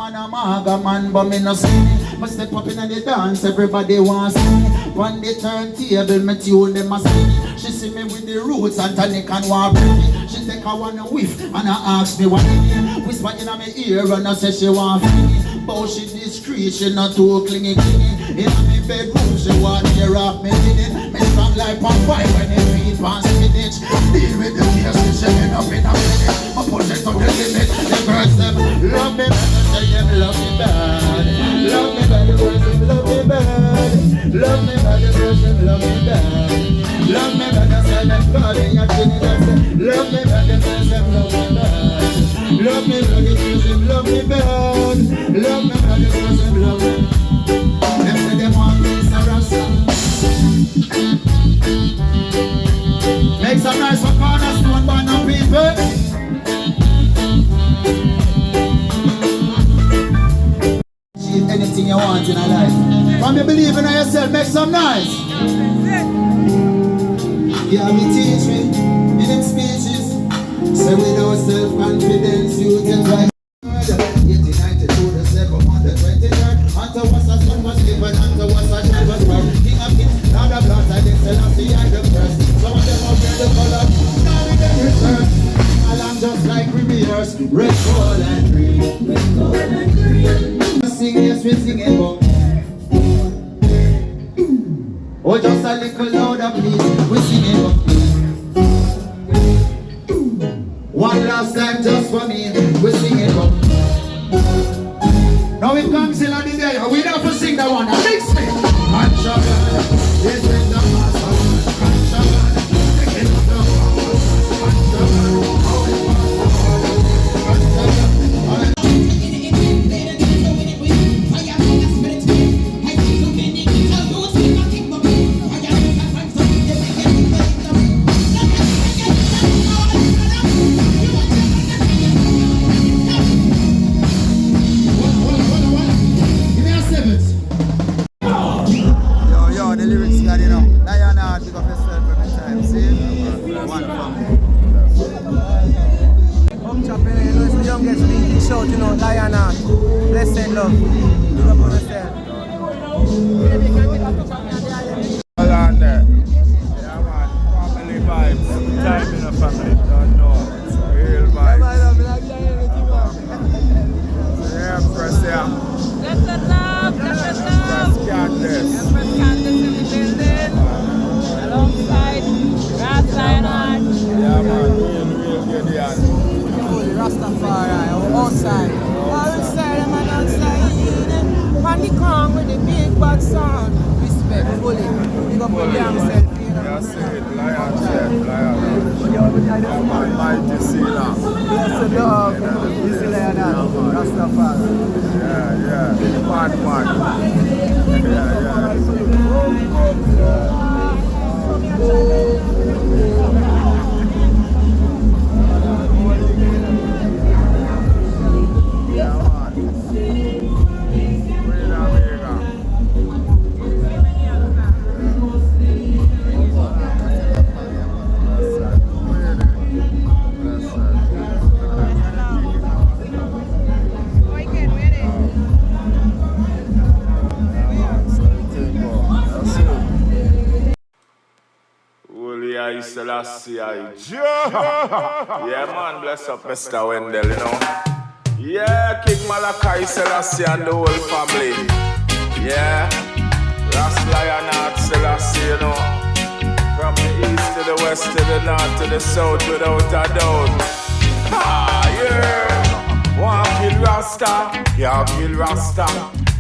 man a maga man, but me no see me. Me step up in the dance, everybody wants me. On the turntable, me tune them a sing. She see me with the roots and tonic and war me. She take a one whiff and I ask me what it is. Whisper in my ear and I say she want me. But she discreet, she not too clingy. In my bedroom, she want to hear off me linen. Me strong like on fire when it feed past spinach. Deal with the tears, she end up in a minute. I push it to the limit. The girls them love me better, say them love me bad. Love me bad, the girls them love me bad. Love me bad, the girls them love me bad. Love me bad, I say them calling your Trinidad. Love me bad, the girls them love me bad. Love me bad, the girls them love me bad. Love me bad, the girls them love me bad. Them say them want me to Rasta. Make some nice for cornerstone by no people. Achieve anything you want in a life. From you believe in yourself, make some noise. Yeah, me teach me in them speeches. Say without self-confidence, you can try. 1892, the 2nd month, the 23rd. Unto what's a son was given, unto what's a child was born. King of kings, Lord of lords, I did Selassie, I the first. Some of them are wear the color, none of them return. Along just like Rivers, red, gold, and green. Red, gold, and green. Sing, yes, we sing it, but oh, just a little louder, please. We sing it, but one last time just for me. We sing it, but now it comes in on the day. We don't have to sing that one. Mix me. Contraband, this is the master. Contraband, the king of the world. Yeah, man, bless up Mr. Wendell, you know. Yeah, King Malachi Selassie and the whole family. Yeah, Ras Lionheart Selassie, you know. From the east to the west to the north to the south without a doubt. Ah, yeah. Want kill Rasta, can't kill Rasta.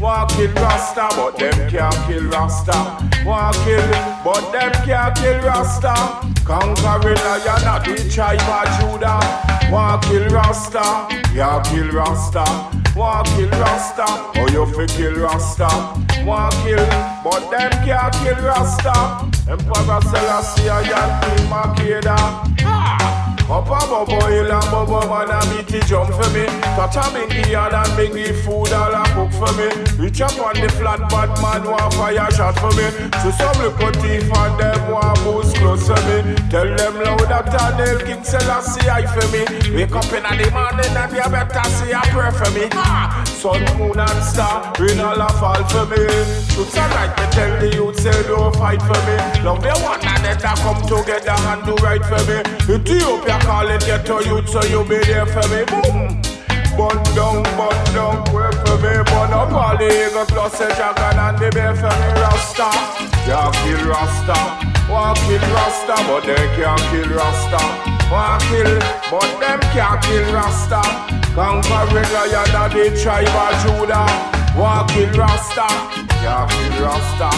Want kill Rasta, but them can't kill Rasta. Want kill, but them can't kill Rasta. Conquering lion at the tribe of Judah. Want kill Rasta, can't kill Rasta. Want kill Rasta, or you fi kill Rasta. Want kill, but them can't kill Rasta. Emperor Selassie and King Makeda. Up above boil and bubble man and beat the jump for me. Touch a bingy yard and bingy food all a cook for me. Reach up on the flat bad man want fire shot for me. So some little thief and them want boost close to me. Tell them loud that Daniel King Selassie I for me. Wake up in the morning and you better see a prayer for me. sun, moon and star, rain all a fall for me. Truths are right, me tell the youth say don't fight for me. Love your one another, come together and do right for me. Ethiopia calling get to youth, so you be there for me. Boom. Bun down, wait for me. Bun up all the eagle plus the dragon and the bear for me. Rasta, can't kill Rasta. Want kill Rasta, but they can't kill Rasta. Want kill, but them can't kill Rasta. Conquering lion of the tribe of Judah. Want kill Rasta, can't kill Rasta.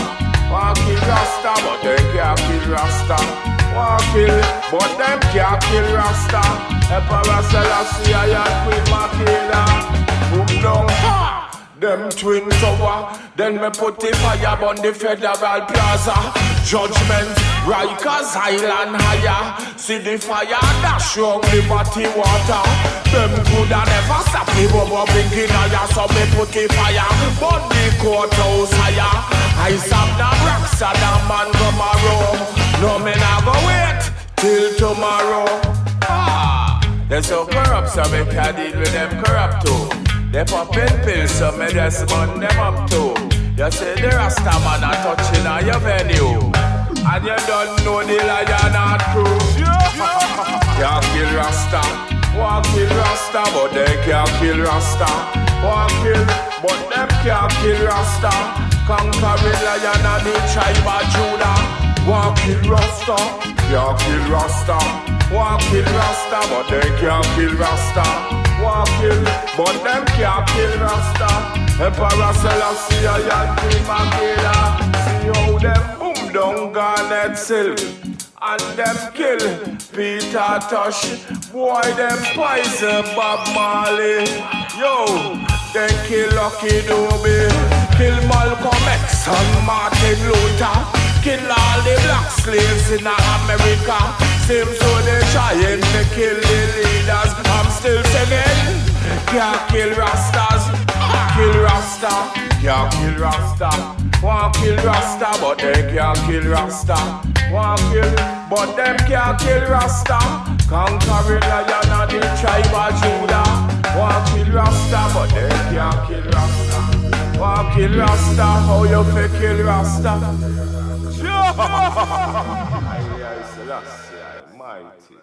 Want kill Rasta, but they can't kill Rasta. Want kill, but them can't kill Rasta. Emperor Selassie and Queen Makeda. Boom down, ha! Them twin tower. Then me put the fire on the Federal Plaza. Judgment, Rikers Island higher. See the fire dash on Liberty water. Them coulda never stop me, but blinking higher. So me put the fire on the courthouse higher. I stop the rocks and the man come around. No me nah go wait till tomorrow. They're so corrupt, so me can't deal with them corrupt too. They poppin' pills, so me just burn them up too. You say the Rasta man a touching on your venue, and you don't know the lion are true. Can't kill Rasta, want kill Rasta, but they can't kill Rasta. Want kill, but them can't kill Rasta. Conquering lion of the tribe of Judah. Want kill Rasta, can't kill Rasta. Want kill Rasta, but they can't kill Rasta. Want kill, but them can't kill Rasta. Emperor Selassie and Queen Makeda. See how them boom down Garnet Silk. And them kill Peter Tosh. Boy, them poison Bob Marley. Yo, they kill Lucky Dube. Kill Malcolm X and Martin Luther. Kill all the black slaves in America. Seems so they trying to kill the leaders. I'm still singing. Can't kill Rastas. Kill Rasta. Can't kill Rasta. Want kill Rasta, but they can't kill Rasta. Want kill, but them can't kill Rasta. Conquering lion of the tribe of Judah. Want kill Rasta, but they can't kill Rasta. Want kill Rasta, how you fi kill Rasta? Mighty.